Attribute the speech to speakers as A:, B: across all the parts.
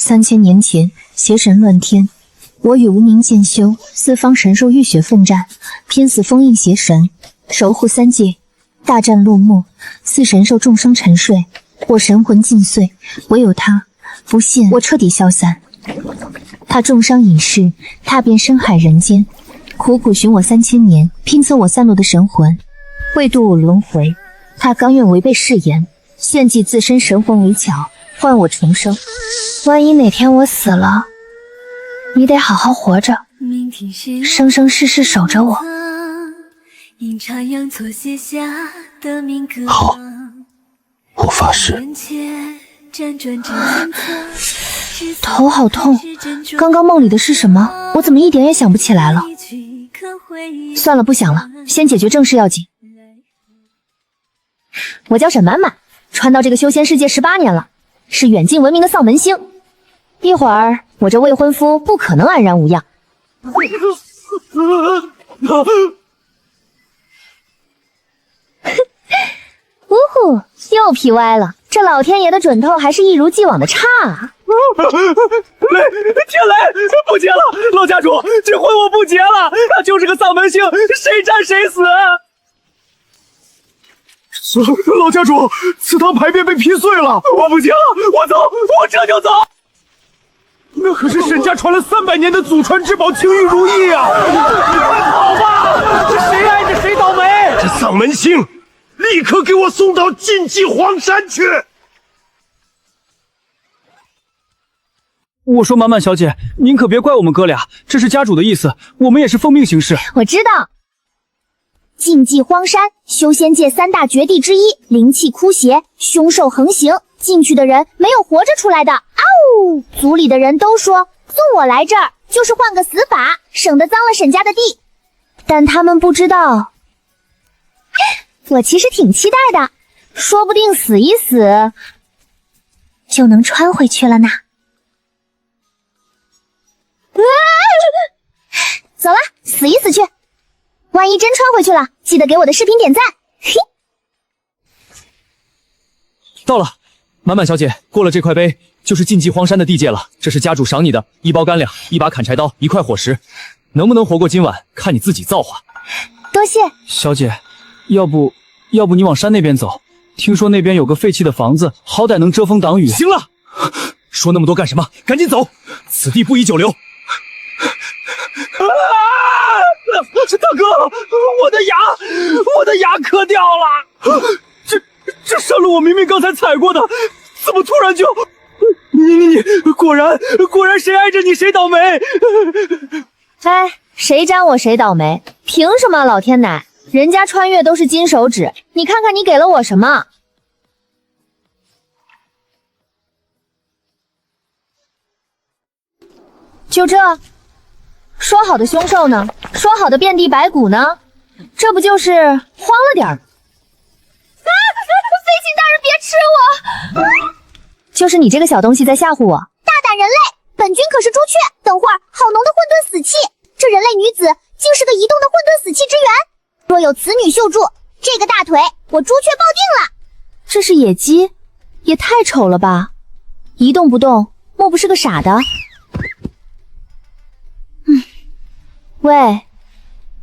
A: 3000年前，邪神乱天，我与无名剑修四方神兽浴血奋战，拼死封印邪神，守护3界。大战落幕，四神兽众生沉睡，我神魂尽碎，唯有他不幸，我彻底消散。他重伤隐世，踏遍深海人间，苦苦寻我3000年，拼凑我散落的神魂，为渡我轮回。他甘愿违背誓言，献祭自身神魂为巧，换我重生。万一哪天我死了，你得好好活着，生生世世守着我。
B: 好，我发誓。
A: 头好痛，刚刚梦里的是什么？我怎么一点也想不起来了？算了，不想了，先解决正事要紧。我叫沈满满，传到这个修仙世界18年了，是远近闻名的丧门星。一会儿我这未婚夫不可能安然无恙。呜呼，又劈歪了，这老天爷的准头还是一如既往的差啊！
C: 天雷，不结了，老家主，这婚我不结了，他就是个丧门星，谁战谁死。老家主，祠堂牌匾被劈碎了，我不结了，我走，我这就走。那可是沈家传了300年的祖传之宝青玉如意啊！你快跑吧，这谁挨着谁倒霉。
B: 这丧门星，立刻给我送到禁忌荒山去！
C: 我说满满小姐，您可别怪我们哥俩，这是家主的意思，我们也是奉命行事。
A: 我知道。禁忌荒山，修仙界3大绝地之一，灵气枯竭，凶兽横行，进去的人没有活着出来的。嗷！族里的人都说送我来这儿就是换个死法，省得脏了沈家的地。但他们不知道，我其实挺期待的，说不定死一死就能穿回去了呢。走了，死一死去。万一真穿回去了，记得给我的视频点赞。嘿，
C: 到了，满满小姐，过了这块碑就是禁忌荒山的地界了。这是家主赏你的1包干粮、1把砍柴刀、1块伙食，能不能活过今晚，看你自己造化。
A: 多谢
C: 小姐，要不你往山那边走，听说那边有个废弃的房子，好歹能遮风挡雨。行了，说那么多干什么？赶紧走，此地不宜久留。大哥，我的牙磕掉了！这山路我明明刚才踩过的，怎么突然就……你果然谁挨着你谁倒霉！
A: 哎，谁沾我谁倒霉？凭什么？老天奶，人家穿越都是金手指，你看看你给了我什么？就这。说好的凶兽呢？说好的遍地白骨呢？这不就是慌了点儿？飞禽大人别吃我！就是你这个小东西在吓唬我！大胆人类，本君可是朱雀。等会儿，好浓的混沌死气，这人类女子竟是个移动的混沌死气之源。若有此女秀柱，这个大腿我朱雀抱定了。这是野鸡，也太丑了吧！一动不动，莫不是个傻的？喂，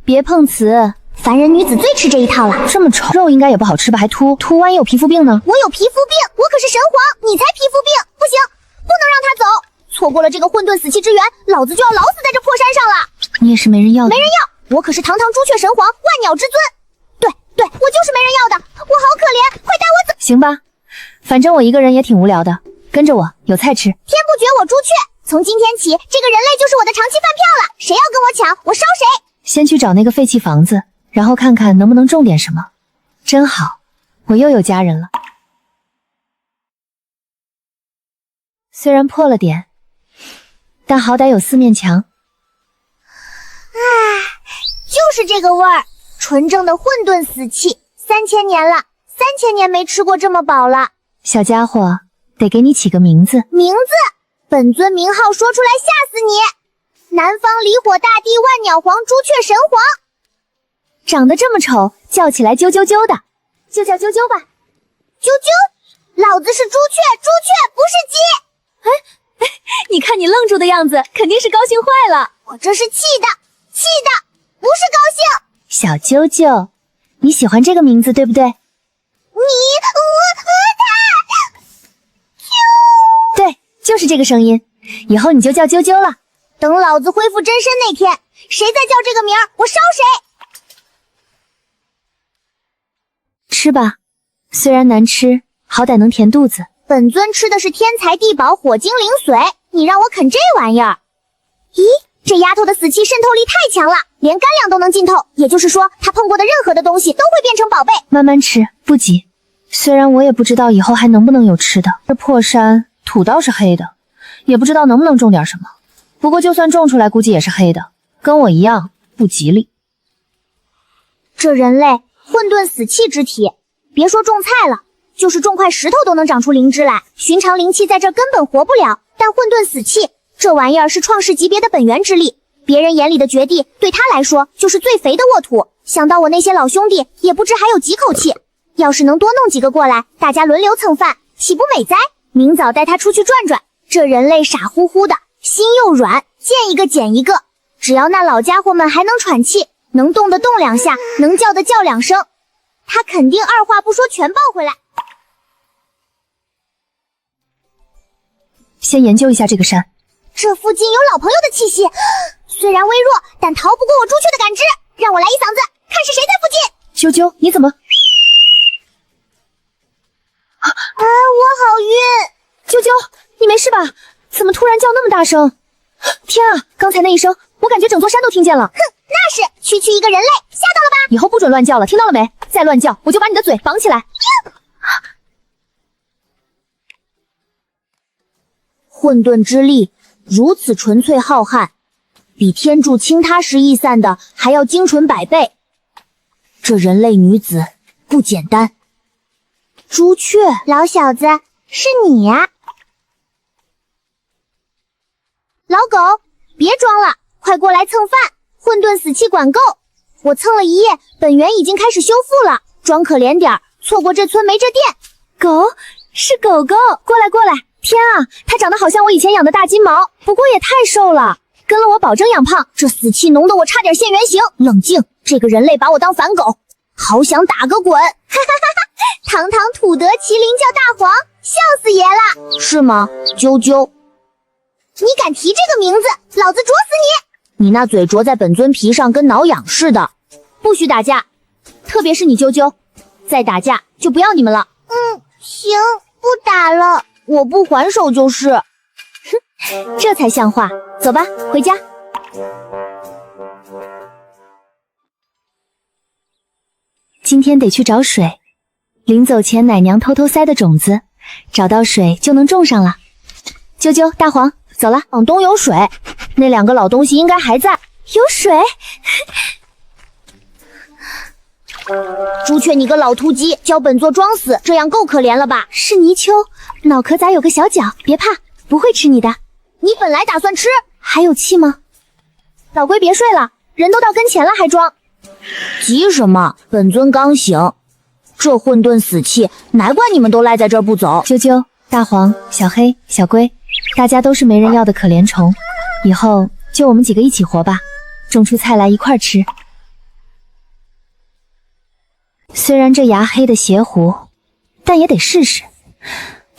A: 别碰瓷，凡人女子最吃这一套了。这么丑，肉应该也不好吃吧？还秃，万一有皮肤病呢？我有皮肤病，我可是神皇，你才皮肤病！不行，不能让他走，错过了这个混沌死气之源，老子就要老死在这破山上了。你也是没人要的，没人要，我可是堂堂朱雀神皇，万鸟之尊。对，我就是没人要的，我好可怜，快带我走。行吧，反正我一个人也挺无聊的，跟着我，有菜吃。天不绝我朱雀。从今天起，这个人类就是我的长期饭票了。谁要跟我抢，我烧谁。先去找那个废弃房子，然后看看能不能种点什么。真好，我又有家人了。虽然破了点，但好歹有4面墙。就是这个味儿，纯正的混沌死气。3000年了，3000年没吃过这么饱了。小家伙，得给你起个名字。名字？本尊名号说出来吓死你！南方离火大帝万鸟皇朱雀神皇，长得这么丑，叫起来啾啾啾的，就叫啾啾吧。啾啾，老子是朱雀，不是鸡。你看你愣住的样子，肯定是高兴坏了。我这是气的，不是高兴。小啾啾，你喜欢这个名字对不对？对，就是这个声音，以后你就叫啾啾了。等老子恢复真身那天，谁再叫这个名儿，我烧谁！吃吧，虽然难吃，好歹能填肚子。本尊吃的是天材地宝火精灵髓，你让我啃这玩意儿？咦，这丫头的死气渗透力太强了，连干粮都能浸透，也就是说，她碰过的任何的东西都会变成宝贝。慢慢吃，不急。虽然我也不知道以后还能不能有吃的，这破山土倒是黑的，也不知道能不能种点什么。不过就算种出来，估计也是黑的，跟我一样不吉利。这人类混沌死气之体，别说种菜了，就是种块石头都能长出灵芝来。寻常灵气在这根本活不了，但混沌死气这玩意儿是创世级别的本源之力，别人眼里的绝地，对他来说就是最肥的沃土。想到我那些老兄弟，也不知还有几口气。要是能多弄几个过来，大家轮流蹭饭，岂不美哉？明早带他出去转转。这人类傻乎乎的，心又软，见一个捡一个。只要那老家伙们还能喘气，能动的动两下，能叫的叫两声，他肯定二话不说全抱回来。先研究一下这个山，这附近有老朋友的气息，虽然微弱，但逃不过我朱雀的感知。让我来一嗓子，看是谁在附近。啾啾，你怎么？我好晕。啾啾，你没事吧？怎么突然叫那么大声？天啊，刚才那一声，我感觉整座山都听见了。哼，那是区区一个人类，吓到了吧？以后不准乱叫了，听到了没？再乱叫，我就把你的嘴绑起来。混沌之力如此纯粹浩瀚，比天柱倾塌时逸散的还要精纯100倍。这人类女子不简单。朱雀，老小子，是你呀！老狗，别装了，快过来蹭饭。混沌死气管够，我蹭了一夜，本源已经开始修复了。装可怜点儿，错过这村没这店。狗，是狗狗，过来过来。天啊，它长得好像我以前养的大金毛，不过也太瘦了，跟了我保证养胖。这死气浓得我差点现原形。冷静，这个人类把我当反狗，好想打个滚！哈哈哈哈！堂堂土德麒麟叫大黄，笑死爷了，是吗？啾啾，你敢提这个名字，老子啄死你！你那嘴啄在本尊皮上，跟挠痒似的。不许打架，特别是你啾啾，再打架就不要你们了。行，不打了，我不还手就是。哼，这才像话。走吧，回家。今天得去找水，临走前奶娘偷偷塞的种子，找到水就能种上了。啾啾，大黄，走了。往东有水，那2个老东西应该还在。有水？朱雀，你个老秃鸡，教本座装死，这样够可怜了吧？是泥鳅，脑壳咋有个小角？别怕，不会吃你的。你本来打算吃，还有气吗？老龟别睡了，人都到跟前了还装。急什么？本尊刚醒。这混沌死气，难怪你们都赖在这儿不走。啾啾，大黄，小黑，小龟，大家都是没人要的可怜虫，以后就我们几个一起活吧，种出菜来一块吃。虽然这芽黑的邪乎，但也得试试，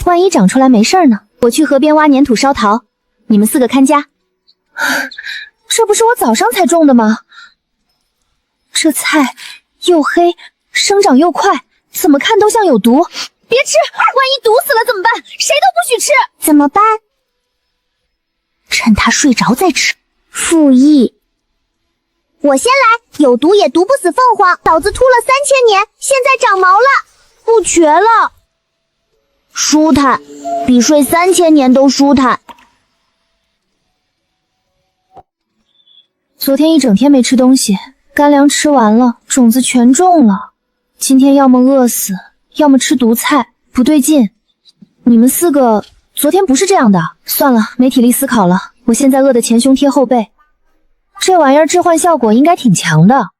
A: 万一长出来没事呢。我去河边挖粘土烧陶，你们4个看家。这不是我早上才种的吗？这菜又黑，生长又快，怎么看都像有毒。别吃，万一毒死了怎么办？谁都不许吃。怎么办？趁他睡着再吃。复议。我先来，有毒也毒不死凤凰。老子秃了3000年，现在长毛了，不瘸了。舒坦，比睡3000年都舒坦。昨天一整天没吃东西，干粮吃完了，种子全种了。今天要么饿死，要么吃毒菜，不对劲。你们4个昨天不是这样的。算了，没体力思考了，我现在饿得前胸贴后背。这玩意儿置换效果应该挺强的。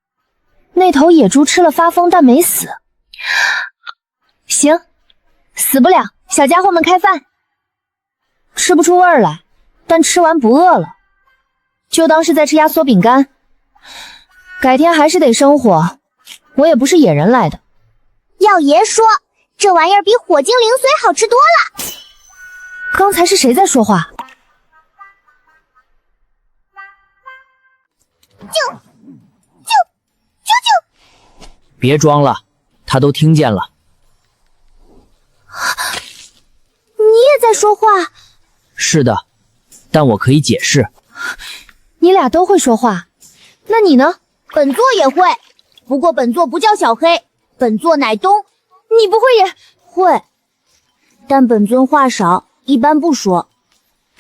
A: 那头野猪吃了发疯，但没死。行，死不了。小家伙们开饭。吃不出味儿来，但吃完不饿了，就当是在吃压缩饼干。改天还是得生火，我也不是野人来的。
D: 耀爷说，这玩意儿比火精灵髓好吃多了。
A: 刚才是谁在说话？
D: 啾！
E: 别装了，他都听见了。
A: 你也在说话？
E: 是的，但我可以解释。
A: 你俩都会说话，那你呢？
D: 本座也会，不过本座不叫小黑，本座乃东。
A: 你不会也
D: 会，但本尊话少，一般不说。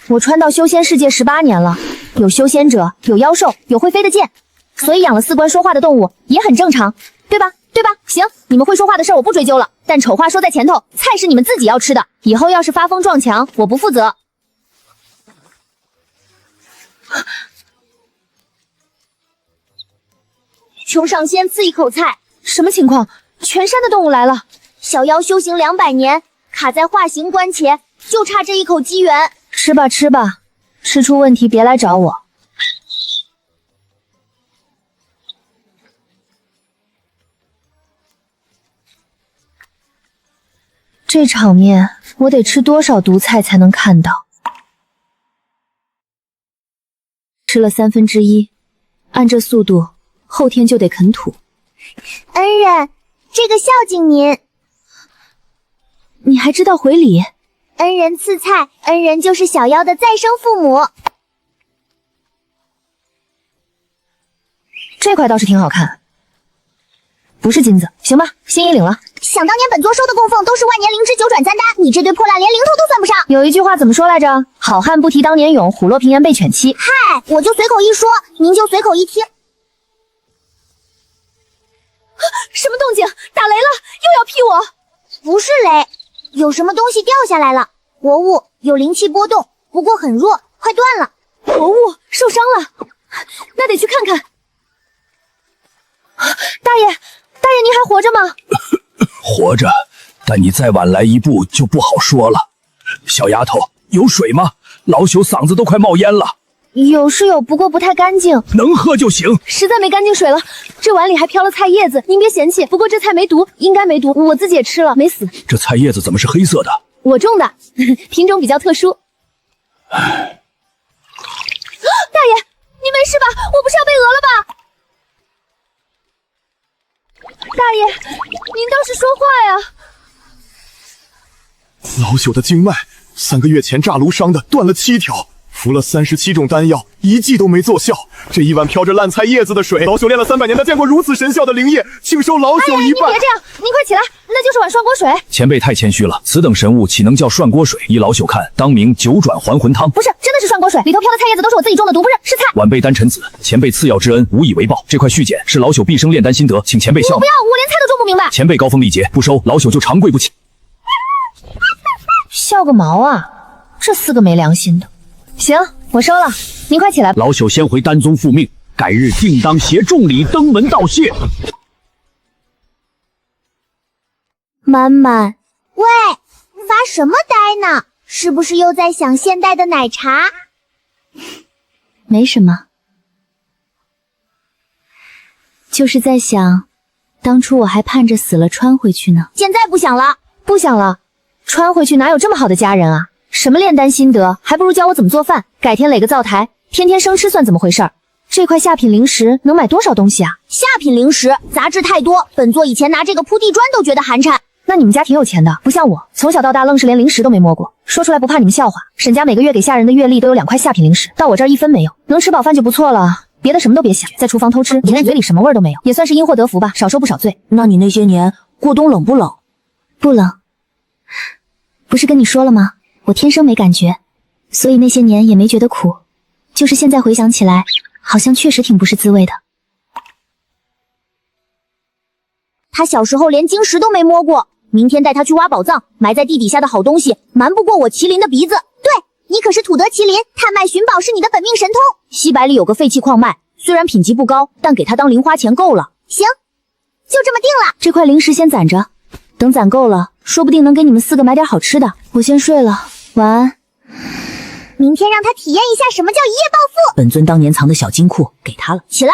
A: 我穿到修仙世界18年了，有修仙者，有妖兽，有会飞的剑，所以养了4关说话的动物也很正常，对吧？对吧？行，你们会说话的事我不追究了，但丑话说在前头，菜是你们自己要吃的，以后要是发疯撞墙，我不负责。
D: 求上仙赐一口菜。
A: 什么情况？全山的动物来了。
D: 小妖修行200年，卡在化形关前，就差这一口机缘。
A: 吃吧吃吧，吃出问题别来找我。这场面我得吃多少毒菜才能看到？吃了1/3，按这速度，后天就得啃土。
D: 恩人，这个孝敬您。
A: 你还知道回礼？
D: 恩人赐菜，恩人就是小妖的再生父母。
A: 这块倒是挺好看，不是金子，行吧，心意领了。
D: 想当年本座收的供奉都是万年灵芝9转3丹，你这堆破烂连零头都算不上。
A: 有一句话怎么说来着？好汉不提当年勇，虎落平原被犬欺。
D: 嗨，我就随口一说，您就随口一听。
A: 什么动静？打雷了，又要劈我？
D: 不是雷，有什么东西掉下来了。活物有灵气波动，不过很弱，快断了。
A: 活物受伤了，那得去看看。大爷，您还活着吗？
C: 活着，但你再晚来一步就不好说了。小丫头，有水吗？老朽嗓子都快冒烟了。
A: 有是有，不过不太干净，
C: 能喝就行。
A: 实在没干净水了。这碗里还飘了菜叶子，您别嫌弃。不过这菜没毒，应该没毒，我自己也吃了，没死。
C: 这菜叶子怎么是黑色的？
A: 我种的，品种比较特殊。大爷，你没事吧？我不是要被讹了吧？大爷，您倒是说话呀！
F: 老朽的经脉，3个月前炸炉伤的断了7条，服了37种丹药，一剂都没奏效。这一碗飘着烂菜叶子的水，老朽练了300年的，见过如此神效的灵液，请收老朽一半。
A: 你别这样，您快起来，那就是碗涮锅水。
C: 前辈太谦虚了，此等神物岂能叫涮锅水？依老朽看，当名9转还魂汤。
A: 不是，真的是涮锅水，里头飘的菜叶子都是我自己种的毒，不是菜。
C: 晚辈丹臣子，前辈赐药之恩无以为报。这块续简是老朽毕生炼丹心得，请前辈效。
A: 我不要，我连菜都种不明白。
C: 前辈高风丽节，不收老朽就长跪不起。
A: 笑个毛啊！这4个没良心的。行，我收了，您快起来。
C: 老朽先回丹宗复命，改日定当携重礼登门道谢。
D: 满满，喂，发什么呆呢？是不是又在想现代的奶茶？
A: 没什么，就是在想，当初我还盼着死了穿回去呢。
D: 现在不想了，
A: 不想了，穿回去哪有这么好的家人啊？什么炼丹心得，还不如教我怎么做饭。改天垒个灶台，天天生吃算怎么回事儿？这块下品灵石能买多少东西啊？
D: 下品灵石杂质太多，本座以前拿这个铺地砖都觉得寒碜。
A: 那你们家挺有钱的，不像我，从小到大愣是连灵石都没摸过。说出来不怕你们笑话，沈家每个月给下人的月例都有2块下品灵石，到我这儿1分没有，能吃饱饭就不错了，别的什么都别想。在厨房偷吃，你那嘴里什么味儿都没有，也算是因祸得福吧，少受不少罪。
G: 那你那些年过冬冷不冷？
A: 不冷，不是跟你说了吗？我天生没感觉，所以那些年也没觉得苦。就是现在回想起来，好像确实挺不是滋味的。
D: 他小时候连晶石都没摸过，明天带他去挖宝藏，埋在地底下的好东西瞒不过我麒麟的鼻子。对，你可是土德麒麟，探脉寻宝是你的本命神通。西百里有个废弃矿脉，虽然品级不高，但给他当零花钱够了。行，就这么定了。
A: 这块灵石先攒着，等攒够了，说不定能给你们4个买点好吃的。我先睡了，晚安。
D: 明天让他体验一下什么叫一夜暴富。
G: 本尊当年藏的小金库给他了。
D: 起来，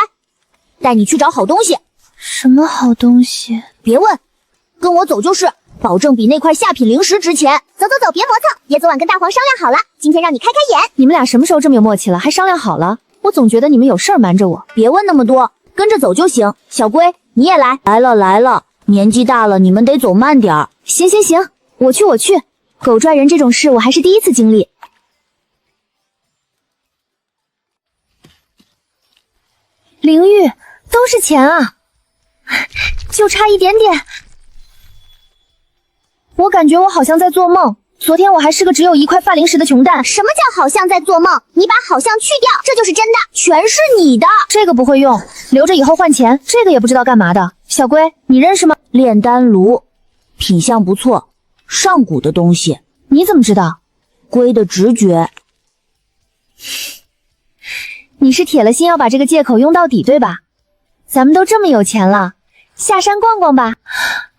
D: 带你去找好东西。
A: 什么好东西？
D: 别问，跟我走就是，保证比那块下品灵石值钱。走走走，别磨蹭。爷昨晚跟大黄商量好了，今天让你开开眼。
A: 你们俩什么时候这么有默契了？还商量好了？我总觉得你们有事儿瞒着我。
D: 别问那么多，跟着走就行。小龟，你也来。
G: 来了来了，年纪大了，你们得走慢点儿。
A: 行行行，我去。狗拽人这种事我还是第一次经历。灵玉，都是钱啊，就差一点点。我感觉我好像在做梦。昨天我还是个只有1块发灵石的穷蛋。
D: 什么叫好像在做梦？你把好像去掉，这就是真的，全是你的。
A: 这个不会用，留着以后换钱。这个也不知道干嘛的。小龟，你认识吗？
G: 炼丹炉，品相不错，上古的东西。
A: 你怎么知道？
G: 龟的直觉。
A: 你是铁了心要把这个借口用到底，对吧？咱们都这么有钱了，下山逛逛吧。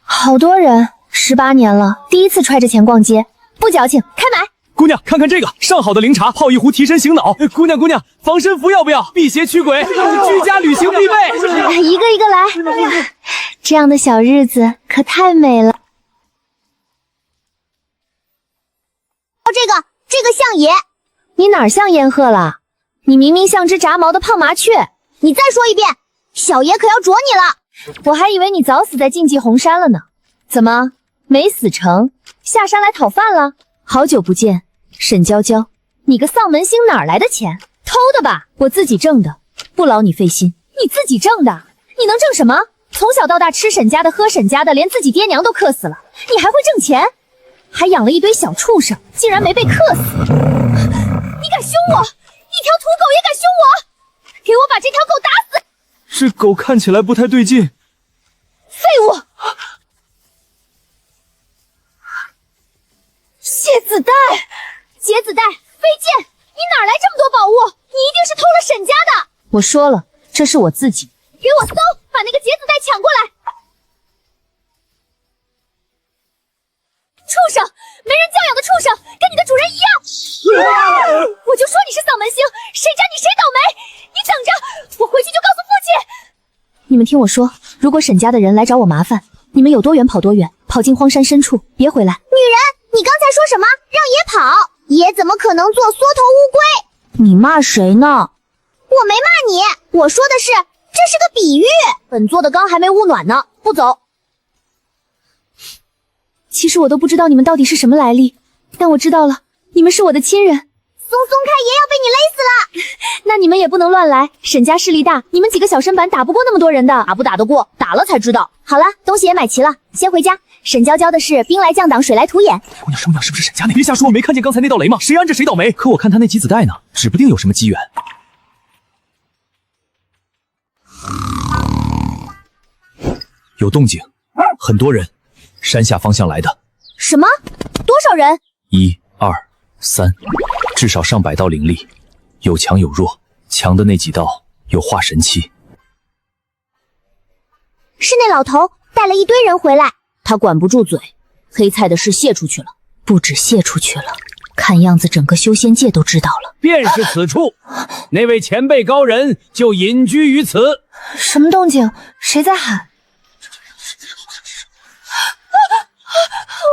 A: 好多人，18年了，第一次揣着钱逛街，不矫情，开买。
C: 姑娘，看看这个上好的灵茶，泡一壶提神醒脑。姑娘，防身符要不要？辟邪驱鬼，居家旅行必备。
A: 一个一个来。哎呀，这样的小日子可太美了。
D: 这个像爷。
A: 你哪儿像烟鹤了？你明明像只炸毛的胖麻雀。
D: 你再说一遍，小爷可要啄你了。
A: 我还以为你早死在禁忌红山了呢。怎么没死成，下山来讨饭了？好久不见，沈娇娇，你个丧门星哪儿来的钱？偷的吧？我自己挣的，不劳你费心。你自己挣的？你能挣什么？从小到大吃沈家的，喝沈家的，连自己爹娘都克死了，你还会挣钱？还养了一堆小畜生，竟然没被克死！你敢凶我？一条土狗也敢凶我？给我把这条狗打死！
C: 这狗看起来不太对劲。
A: 废物！谢子带、
D: 劫子带、飞剑，你哪来这么多宝物？你一定是偷了沈家的！
A: 我说了，这是我自己。
D: 给我搜，把那个劫子带抢过来！畜生，没人教养的畜生，跟你的主人一样！我就说你是丧门星，谁扎你谁倒霉！你等着，我回去就告诉父亲。
A: 你们听我说，如果沈家的人来找我麻烦，你们有多远跑多远，跑进荒山深处，别回来。
D: 女人，你刚才说什么？让爷跑？爷怎么可能做缩头乌龟？
G: 你骂谁呢？
D: 我没骂你，我说的是这是个比喻。本座的缸还没焐暖呢，不走。
A: 其实我都不知道你们到底是什么来历，但我知道了，你们是我的亲人。
D: 松开，爷要被你勒死了！
A: 那你们也不能乱来，沈家势力大，你们几个小身板打不过那么多人的。
D: 打不打得过，打了才知道。好了，东西也买齐了，先回家。沈娇娇的事，兵来将挡，水来土掩。
C: 姑娘是不是沈家那？别瞎说，没看见刚才那道雷吗？谁安着谁倒霉。可我看他那几子带呢，指不定有什么机缘。有动静，很多人，山下方向来的。
D: 什么？多少人
C: ？1、2、3，至少上百道灵力，有强有弱，强的那几道有化神期。
D: 是那老头带了一堆人回来，
G: 他管不住嘴，黑菜的事泄出去了，不止泄出去了，看样子整个修仙界都知道了。
H: 便是此处，那位前辈高人就隐居于此。
A: 什么动静？谁在喊？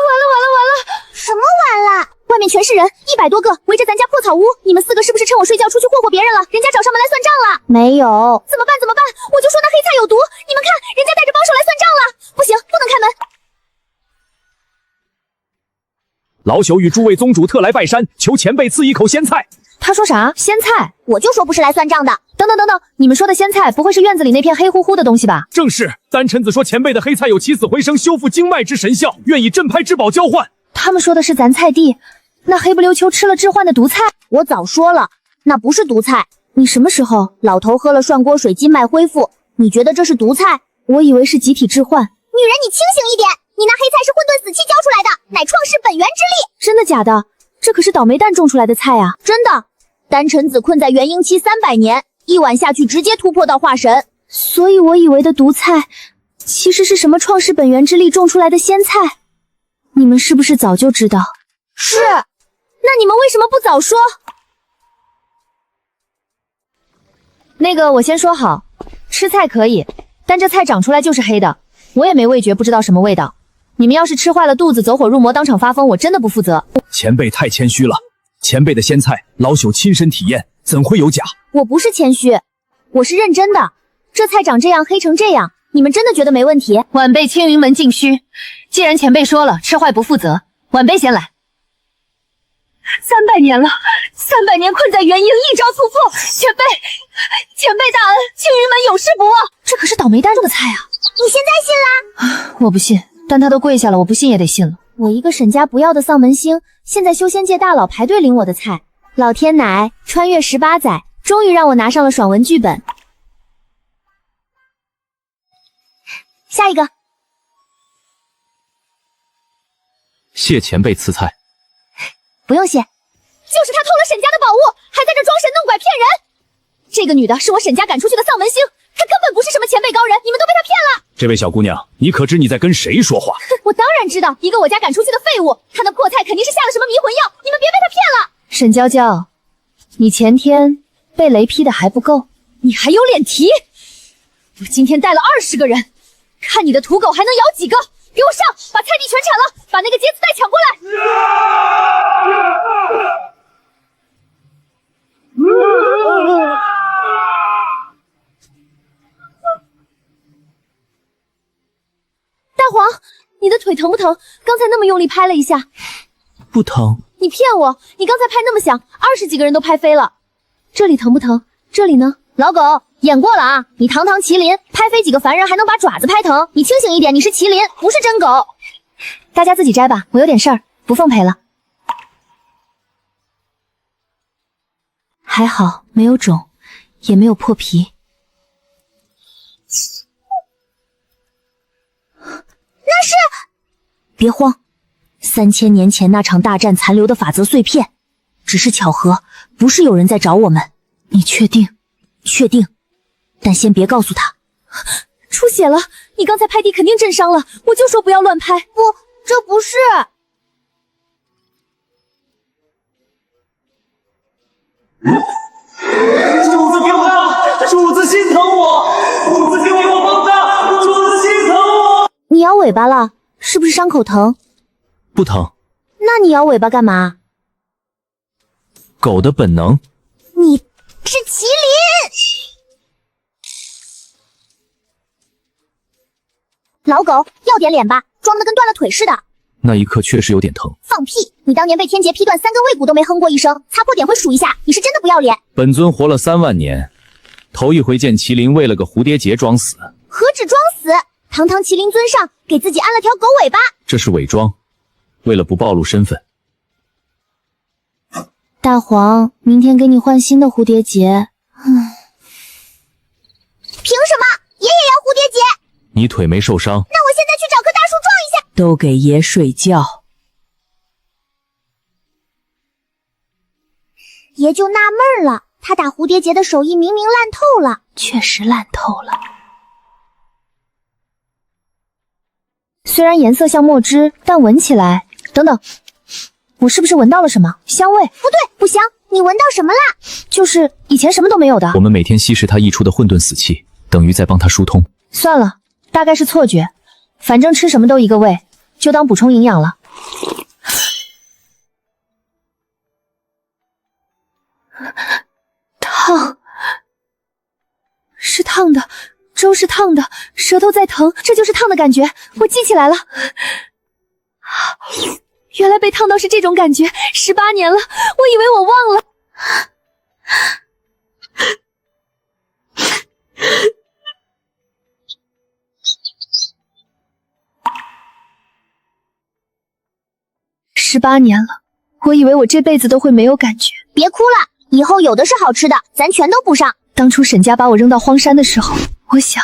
A: 完了！
D: 什么完了？外面全是人，100多个围着咱家破草屋。你们4个是不是趁我睡觉出去霍霍别人了？人家找上门来算账了？
A: 没有。
D: 怎么办？我就说那黑菜有毒，你们看，人家带着帮手来算账了。不行，不能开门。
C: 老朽与诸位宗主特来拜山，求前辈赐一口仙菜。
A: 他说啥？仙菜？
D: 我就说不是来算账的。
A: 等，你们说的仙菜不会是院子里那片黑乎乎的东西吧？
C: 正是，丹臣子说前辈的黑菜有起死回生、修复经脉之神效，愿以镇拍之宝交换。
A: 他们说的是咱菜地，那黑不溜秋吃了致幻的毒菜。
D: 我早说了，那不是毒菜。
A: 你什么时候？
D: 老头喝了涮锅水，经脉恢复。你觉得这是毒菜？
A: 我以为是集体致幻。
D: 女人，你清醒一点！你那黑菜是混沌死气浇出来的，乃创世本源之力。
A: 真的假的？这可是倒霉蛋种出来的菜啊！
D: 真的，丹臣子困在元婴期300年，一碗下去直接突破到化神。
A: 所以我以为的毒菜，其实是什么创世本源之力种出来的仙菜。你们是不是早就知道？
D: 是。
A: 那你们为什么不早说？那个我先说好，吃菜可以，但这菜长出来就是黑的，我也没味觉，不知道什么味道。你们要是吃坏了肚子，走火入魔，当场发疯，我真的不负责。
C: 前辈太谦虚了，前辈的鲜菜老朽亲身体验，怎会有假？
D: 我不是谦虚，我是认真的。这菜长这样，黑成这样，你们真的觉得没问题？
A: 晚辈青云门净虚，既然前辈说了，吃坏不负责，晚辈先来。
G: 300年了，300年困在元婴，一朝突破，前辈大恩，青云门永世不忘。
A: 这可是倒霉蛋的菜啊！
D: 你现在信啦？
A: 我不信，但他都跪下了，我不信也得信了。
D: 我一个沈家不要的丧门星，现在修仙界大佬排队领我的菜。老天奶，穿越18载，终于让我拿上了爽文剧本。下一个，
C: 谢前辈赐菜。
D: 不用谢。就是他偷了沈家的宝物，还在这装神弄鬼骗人。这个女的是我沈家赶出去的丧门星，她根本不是什么前辈高人，你们都被她骗了。
C: 这位小姑娘，你可知你在跟谁说话？
D: 我当然知道，一个我家赶出去的废物，她那破菜肯定是下了什么迷魂药，你们别被她骗了。
A: 沈娇娇，你前天被雷劈的还不够，
G: 你还有脸提？我今天带了20个人，看你的土狗还能咬几个！给我上，把菜地全铲了，把那个秸秆袋抢过来。
D: 大黄，你的腿疼不疼？刚才那么用力拍了一下。
E: 不疼。
D: 你骗我，你刚才拍那么响，20几个人都拍飞了。这里疼不疼？这里呢？老狗，演过了啊！你堂堂麒麟，拍飞几个凡人还能把爪子拍疼？你清醒一点，你是麒麟，不是真狗。
A: 大家自己摘吧，我有点事儿，不奉陪了。还好没有肿，也没有破皮。
D: 那是……
G: 别慌，3000年前那场大战残留的法则碎片，只是巧合，不是有人在找我们。
A: 你确定？
G: 确定，但先别告诉他。
D: 出血了，你刚才拍地肯定震伤了，我就说不要乱拍。不，这不是。
I: 主子给我当，主子心疼我，主子给我帮当，主子心疼我。
D: 你摇尾巴了，是不是伤口疼？
E: 不疼。
D: 那你摇尾巴干嘛？
E: 狗的本能。
D: 你是麒麟。老狗，要点脸吧，装得跟断了腿似的。
E: 那一刻确实有点疼。
D: 放屁！你当年被天劫劈断3根肋骨都没哼过一声，擦破点会数一下，你是真的不要脸。
E: 本尊活了3万年，头一回见麒麟为了个蝴蝶结装死。
D: 何止装死，堂堂麒麟尊上给自己安了条狗尾巴。
E: 这是伪装，为了不暴露身份。
A: 大黄，明天给你换新的蝴蝶结。
D: 凭什么爷爷要蝴蝶结？
E: 你腿没受伤，
D: 那我现在去找棵大树撞一下。
G: 都给爷睡觉。
D: 爷就纳闷了，他打蝴蝶结的手艺明明烂透了。
A: 确实烂透了。虽然颜色像墨汁，但闻起来……等等，我是不是闻到了什么香味？
D: 不对，不香，你闻到什么啦？
A: 就是以前什么都没有的。
E: 我们每天吸食它溢出的混沌死气，等于在帮它疏通。
A: 算了，大概是错觉，反正吃什么都一个味，就当补充营养了。烫，是烫的，粥是烫的，舌头在疼，这就是烫的感觉，我记起来了。原来被烫到是这种感觉，18年了，我以为我忘了。18年了，我以为我这辈子都会没有感觉。
D: 别哭了，以后有的是好吃的，咱全都补上。
A: 当初沈家把我扔到荒山的时候，我想，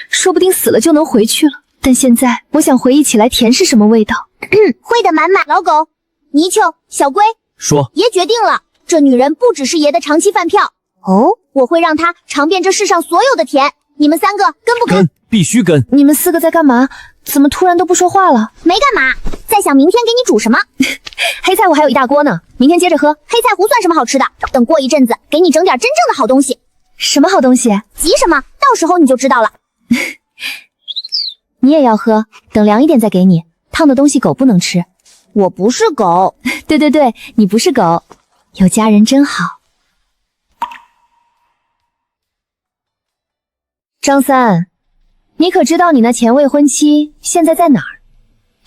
A: 说不定死了就能回去了。但现在，我想回忆起来甜是什么味道。
D: 会的满满。老狗，泥鳅，小龟，
E: 说，
D: 爷决定了，这女人不只是爷的长期饭票哦，我会让她尝遍这世上所有的甜。你们3个跟不跟？
E: 跟，必须跟。
A: 你们4个在干嘛？怎么突然都不说话了？
D: 没干嘛，在想明天给你煮什么。
A: 黑菜我还有一大锅呢，明天接着喝。
D: 黑菜糊算什么好吃的？等过一阵子，给你整点真正的好东西。
A: 什么好东西？
D: 急什么？到时候你就知道了。
A: 你也要喝，等凉一点再给你。烫的东西狗不能吃。
D: 我不是狗。
A: 对对对，你不是狗，有家人真好。张三，你可知道你那前未婚妻现在在哪儿？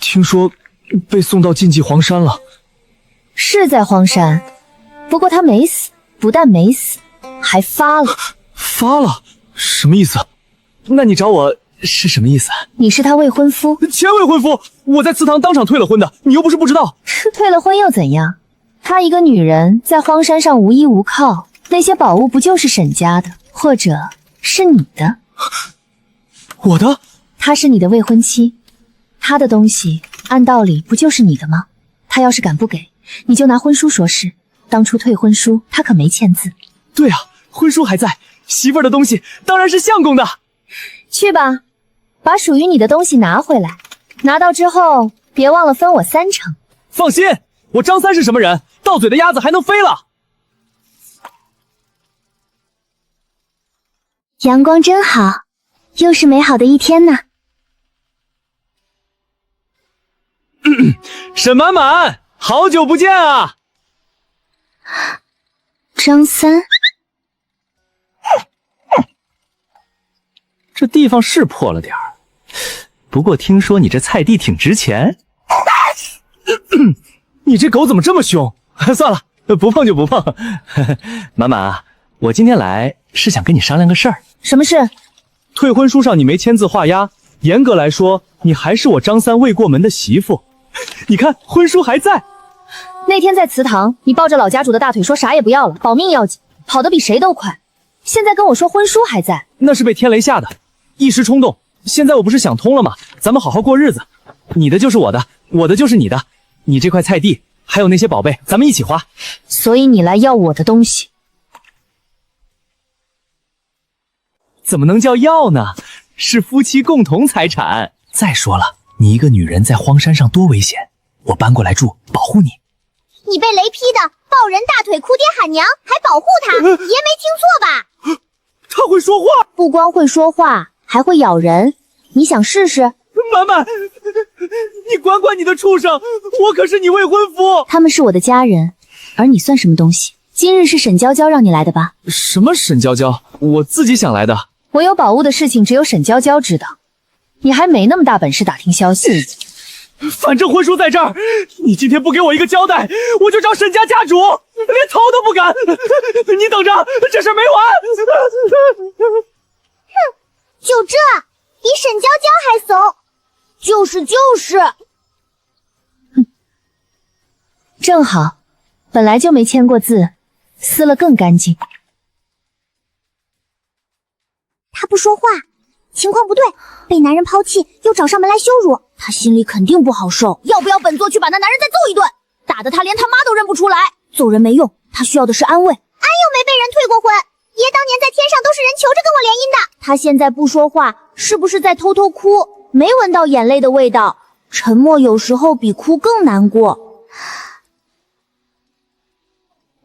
C: 听说被送到禁忌黄山了。
A: 是在荒山，不过她没死，不但没死，还发了。
C: 发了？什么意思？那你找我是什么意思？
A: 你是她未婚夫。
C: 前未婚夫，我在祠堂当场退了婚的，你又不是不知道。
A: 退了婚又怎样？她一个女人在荒山上无依无靠，那些宝物不就是沈家的，或者是你的？
C: 我的？
A: 她是你的未婚妻，她的东西按道理不就是你的吗？她要是敢不给，你就拿婚书说事。当初退婚书她可没签字。
C: 对啊，婚书还在，媳妇儿的东西当然是相公的。
A: 去吧，把属于你的东西拿回来，拿到之后别忘了分我30%。
C: 放心，我张三是什么人？到嘴的鸭子还能飞了。
A: 阳光真好，又是美好的一天呢。
C: 沈满满，好久不见啊！
A: 张三，
H: 这地方是破了点儿，不过听说你这菜地挺值钱。
C: 你这狗怎么这么凶？算了，不碰就不碰。
H: 满满，我今天来是想跟你商量个事儿。
A: 什么事？
C: 退婚书上你没签字画押，严格来说，你还是我张三未过门的媳妇。你看，婚书还在。
A: 那天在祠堂，你抱着老家主的大腿说啥也不要了，保命要紧，跑得比谁都快。现在跟我说婚书还在，
C: 那是被天雷吓的，一时冲动。现在我不是想通了吗？咱们好好过日子，你的就是我的，我的就是你的。你这块菜地，还有那些宝贝，咱们一起花。
A: 所以你来要我的东西。
C: 怎么能叫要呢？是夫妻共同财产。再说了，你一个女人在荒山上多危险，我搬过来住，保护你。
D: 你被雷劈的，抱人大腿，哭爹喊娘，还保护他，爷没听错吧？
C: 他会说话，
D: 不光会说话，还会咬人。你想试试？
C: 满满，你管管你的畜生，我可是你未婚夫。
A: 他们是我的家人，而你算什么东西？今日是沈娇娇让你来的吧？
C: 什么沈娇娇？我自己想来的。
A: 我有宝物的事情只有沈娇娇知道，你还没那么大本事打听消息。
C: 反正婚书在这儿，你今天不给我一个交代，我就找沈家家主，连头都不敢。你等着，这事没完。
D: 哼，就这，比沈娇娇还怂。就是。
A: 正好，本来就没签过字，撕了更干净。
D: 他不说话，情况不对，被男人抛弃，又找上门来羞辱，他心里肯定不好受。要不要本座去把那男人再揍一顿，打得他连他妈都认不出来？揍人没用，他需要的是安慰。俺又没被人退过婚，爷当年在天上都是人求着跟我联姻的。他现在不说话，是不是在偷偷哭？没闻到眼泪的味道，沉默有时候比哭更难过。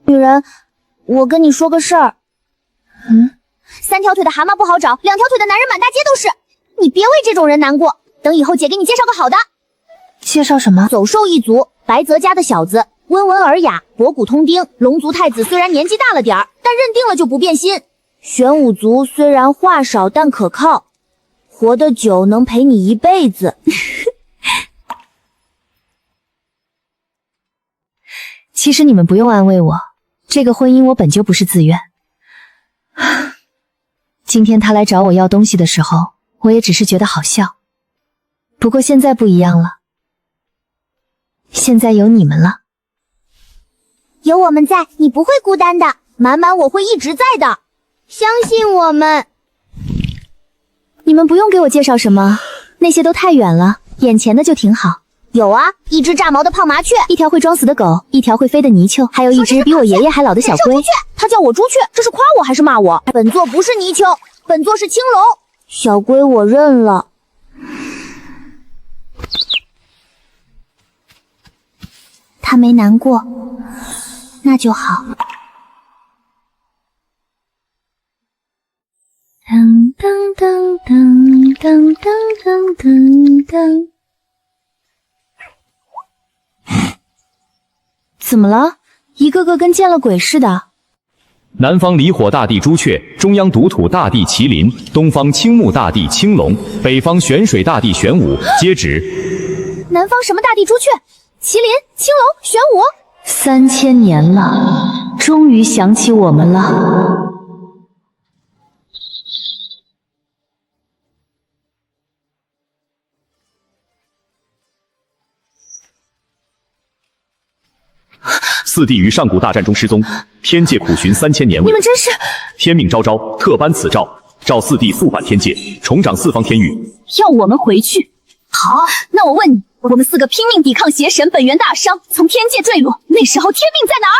D: 女人，我跟你说个事儿。3条腿的蛤蟆不好找，2条腿的男人满大街都是。你别为这种人难过，等以后姐给你介绍个好的。
A: 介绍什么？
D: 走兽一族，白泽家的小子，温文尔雅，博古通丁。龙族太子虽然年纪大了点儿，但认定了就不变心。玄武族虽然话少但可靠，活得久能陪你一辈子。
A: 其实你们不用安慰我，这个婚姻我本就不是自愿。今天他来找我要东西的时候，我也只是觉得好笑。不过现在不一样了，现在有你们了。
D: 有我们在，你不会孤单的。满满我会一直在的，相信我们。
A: 你们不用给我介绍什么，那些都太远了，眼前的就挺好。
D: 有啊，一只炸毛的胖麻雀，
A: 一条会装死的狗，一条会飞的泥鳅，还有一只比我爷爷还老的小龟。
D: 他叫我朱雀，这是夸我还是骂我？本座不是泥鳅，本座是青龙。小龟我认了。他没难过，那就好。
A: 噔噔噔噔噔噔噔噔。怎么了？一个个跟见了鬼似的。
E: 南方离火大帝朱雀，中央独土大帝麒麟，东方青木大帝青龙，北方玄水大帝玄武，接旨。
D: 南方什么大帝朱雀、麒麟、青龙、玄武
A: ？3000年了，终于想起我们了。
E: 四帝于上古大战中失踪，天界苦寻3000年。
D: 你们真是
E: 天命昭昭，特颁此诏，召四帝复返天界，重掌四方天域。
G: 要我们回去？好，那我问你，我们4个拼命抵抗邪神，本源大伤，从天界坠落，那时候天命在哪儿？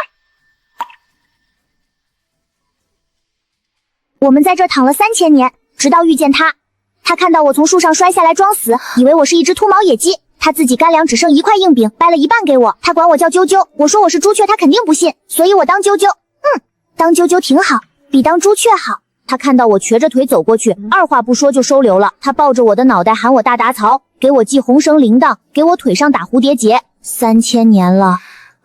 D: 我们在这躺了3000年，直到遇见他。他看到我从树上摔下来装死，以为我是一只秃毛野鸡。他自己干粮只剩1块硬饼，掰了一半给我。他管我叫啾啾，我说我是朱雀，他肯定不信，所以我当啾啾。当啾啾挺好，比当朱雀好。他看到我瘸着腿走过去，二话不说就收留了。他抱着我的脑袋喊我大达曹，给我系红绳铃铛，给我腿上打蝴蝶结。3000年了，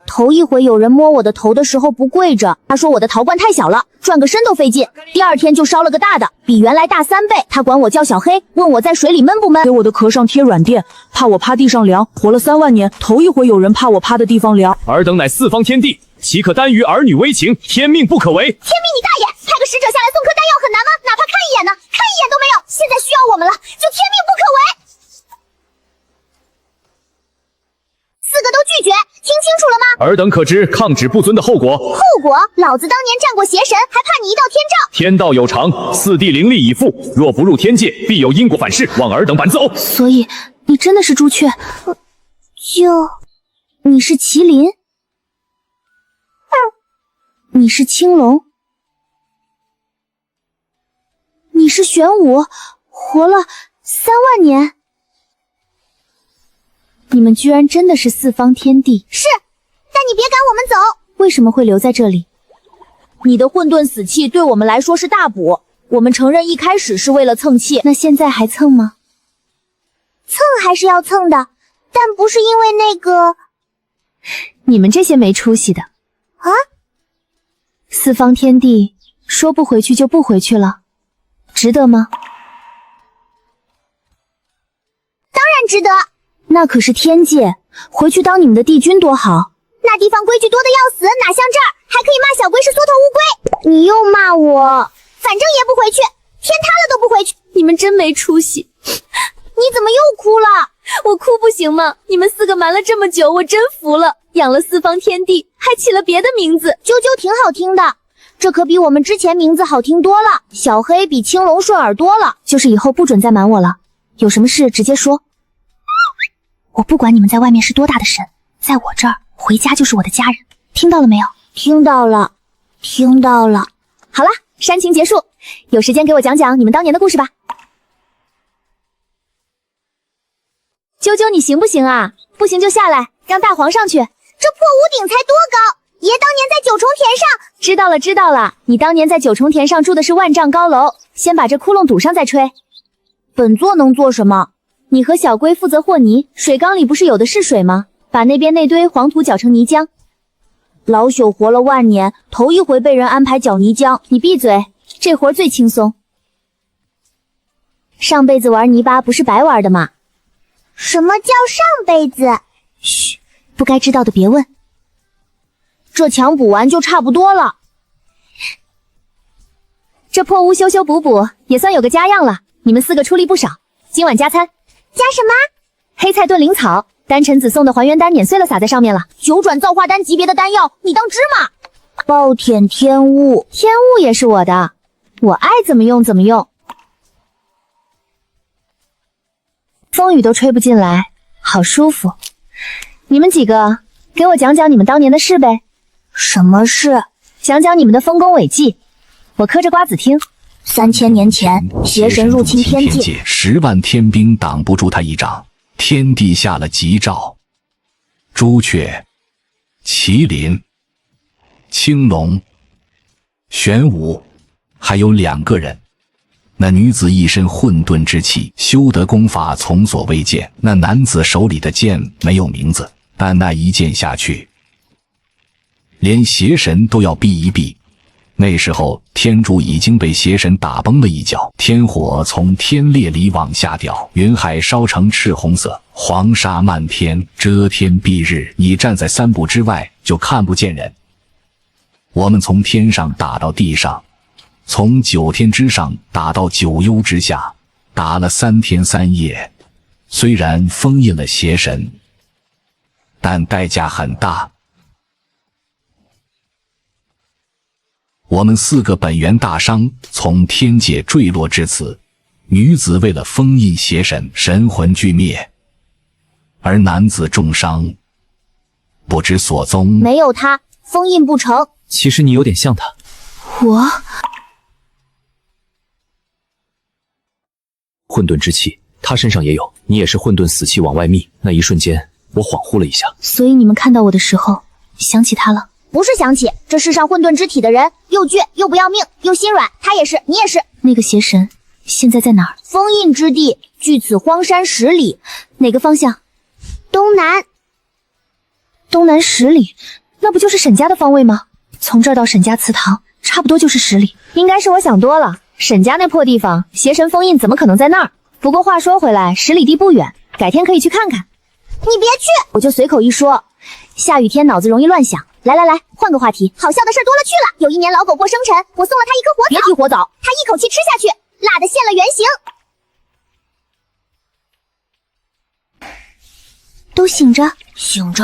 D: 头一回有人摸我的头的时候不跪着。他说我的陶罐太小了，转个身都费劲。第2天就烧了个大的，比原来大3倍。他管我叫小黑，问我在水里闷不闷，
J: 给我的壳上贴软垫，怕我趴地上凉。活了3万年，头一回有人怕我趴的地方凉。
E: 尔等乃四方天帝，岂可耽于儿女危情？天命不可违。
D: 天命你大爷！派个使者下来送颗丹药很难吗？哪怕看一眼呢？看一眼都没有。现在需要我们了，就天命不可违。4个都拒绝，听清楚了吗？
E: 尔等可知抗旨不遵的后果？
D: 后果？老子当年战过邪神，还怕你一道天照？
E: 天道有常，四帝灵力已复，若不入天界，必有因果反噬，望尔等板自呕。
A: 所以你真的是朱雀？
D: 你是麒麟？你是青龙？你是玄武？活了3万年？
A: 你们居然真的是四方天帝？
D: 是，但你别赶我们走。
A: 为什么会留在这里？
D: 你的混沌死气对我们来说是大补，我们承认一开始是为了蹭气，
A: 那现在还蹭吗？
D: 蹭还是要蹭的，但不是因为那个……
A: 你们这些没出息的
D: 啊！
A: 四方天帝说不回去就不回去了，值得吗？
D: 当然值得。
A: 那可是天界，回去当你们的帝君多好。
D: 那地方规矩多得要死，哪像这儿，还可以骂小龟是缩头乌龟。你又骂我，反正也不回去，天塌了都不回去。
G: 你们真没出息。
D: 你怎么又哭了？
G: 我哭不行吗？你们4个瞒了这么久，我真服了。养了四方天帝，还起了别的名字，
D: 啾啾挺好听的，这可比我们之前名字好听多了。小黑比青龙顺耳多了。
A: 就是以后不准再瞒我了，有什么事直接说。我不管你们在外面是多大的神，在我这儿回家就是我的家人，听到了没有？
D: 听到了，听到了。
G: 好了，煽情结束，有时间给我讲讲你们当年的故事吧。啾啾，你行不行啊？不行就下来，让大皇上去。
D: 这破屋顶才多高？爷当年在9重田上。
G: 知道了知道了，你当年在9重田上住的是万丈高楼，先把这窟窿堵上再吹。
D: 本座能做什么？
G: 你和小龟负责和泥，水缸里不是有的是水吗？把那边那堆黄土搅成泥浆。
D: 老朽活了万年，头一回被人安排搅泥浆。
G: 你闭嘴，这活最轻松。上辈子玩泥巴不是白玩的吗？
D: 什么叫上辈子？
A: 嘘，不该知道的别问。
D: 这墙补完就差不多了。
G: 这破屋修修补补也算有个家样了。你们4个出力不少，今晚加餐。
D: 加什么？
G: 黑菜炖灵草，丹臣子送的还原丹碾碎了撒在上面了。
D: 9转造化丹级别的丹药，你当芝麻？暴殄天物，
G: 天物也是我的，我爱怎么用怎么用。风雨都吹不进来，好舒服。你们几个给我讲讲你们当年的事呗。
D: 什么事？
G: 讲讲你们的丰功伟绩，我嗑着瓜子听。
D: 3000年前，邪神入侵天界
E: ，10万天兵挡不住他一掌。天帝下了急诏，朱雀、麒麟、青龙、玄武，还有2个人，
K: 那女子一身混沌之气，修得功法从所未见。那男子手里的剑没有名字，但那一剑下去，连邪神都要避一避。那时候天柱已经被邪神打崩了一角，天火从天裂里往下掉，云海烧成赤红色，黄沙漫天，遮天蔽日。你站在3步之外就看不见人。我们从天上打到地上，从9天之上打到9幽之下，打了3天3夜。虽然封印了邪神，但代价很大。我们4个本源大伤从天界坠落至此，女子为了封印邪神，神魂俱灭，而男子重伤，不知所踪。
D: 没有他，封印不成。
E: 其实你有点像他。
A: 我
E: 混沌之气，他身上也有。你也是混沌死气往外泌，那一瞬间我恍惚了一下。
A: 所以你们看到我的时候想起他了？
D: 不是想起，这世上混沌之体的人又倔又不要命又心软，他也是，你也是。
A: 那个邪神现在在哪儿？
D: 封印之地距此荒山10里。
A: 哪个方向？
D: 东南。
A: 东南10里，那不就是沈家的方位吗？从这儿到沈家祠堂差不多就是10里。
G: 应该是我想多了，沈家那破地方，邪神封印怎么可能在那儿？不过话说回来，10里地不远，改天可以去看看。
D: 你别去，
G: 我就随口一说，下雨天脑子容易乱想。来，换个话题。
D: 好笑的事多了去了。有一年老狗过生辰，我送了他一颗火枣。
G: 别提火枣，
D: 他一口气吃下去，辣得现了原形。
A: 都醒着，
D: 醒着。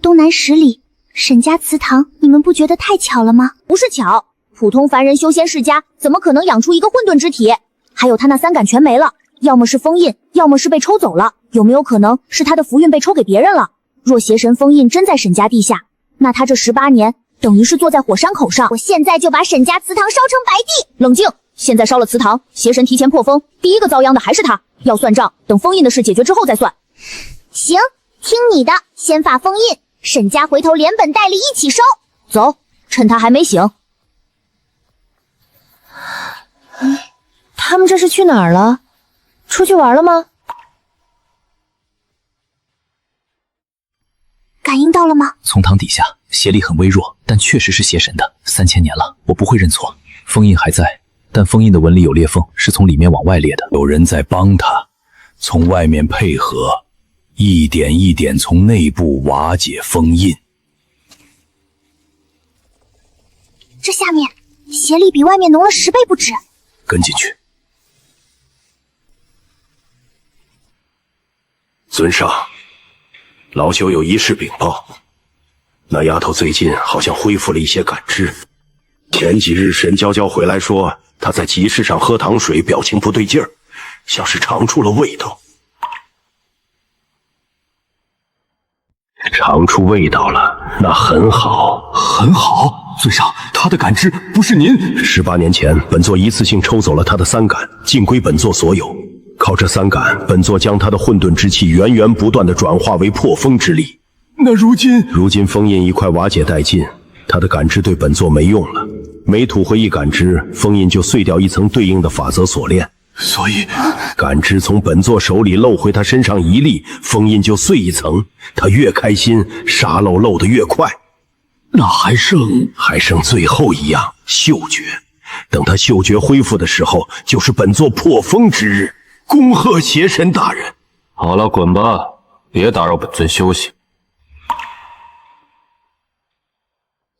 A: 东南10里，沈家祠堂，你们不觉得太巧了吗？
D: 不是巧，普通凡人修仙世家怎么可能养出一个混沌之体？还有他那3感全没了，要么是封印，要么是被抽走了。有没有可能是他的符韵被抽给别人了？若邪神封印真在沈家地下，那他这18年等于是坐在火山口上。我现在就把沈家祠堂烧成白地。
G: 冷静，现在烧了祠堂，邪神提前破封，第一个遭殃的还是他。要算账，等封印的事解决之后再算。
D: 行，听你的，先发封印，沈家回头连本带利一起收。
G: 走，趁他还没醒。
A: 他们这是去哪儿了？出去玩了吗？
D: 感应到了吗？
E: 从堂底下，邪力很微弱，但确实是邪神的。3000年了，我不会认错。封印还在，但封印的纹理有裂缝，是从里面往外裂的。
H: 有人在帮他，从外面配合，一点一点从内部瓦解封印。
D: 这下面邪力比外面浓了10倍不止。
H: 跟进去。尊上，老朽有一事禀报。那丫头最近好像恢复了一些感知。前几日沈娇娇回来说，她在集市上喝糖水，表情不对劲儿，像是尝出了味道。尝出味道了，那很好，
C: 很好。尊上，她的感知不是您。
H: 18年前，本座一次性抽走了她的3感，尽归本座所有。靠这3感，本座将他的混沌之气源源不断地转化为破封之力。
C: 那如今
H: 封印一块瓦解殆尽，他的感知对本座没用了。每吐回一感知，封印就碎掉一层对应的法则锁链。
C: 所以，
H: 感知从本座手里漏回他身上一粒，封印就碎一层。他越开心，沙漏漏得越快。
C: 那还剩
H: 最后一样，嗅觉。等他嗅觉恢复的时候，就是本座破封之日。恭贺邪神大人！
L: 好了，滚吧，别打扰本尊休息。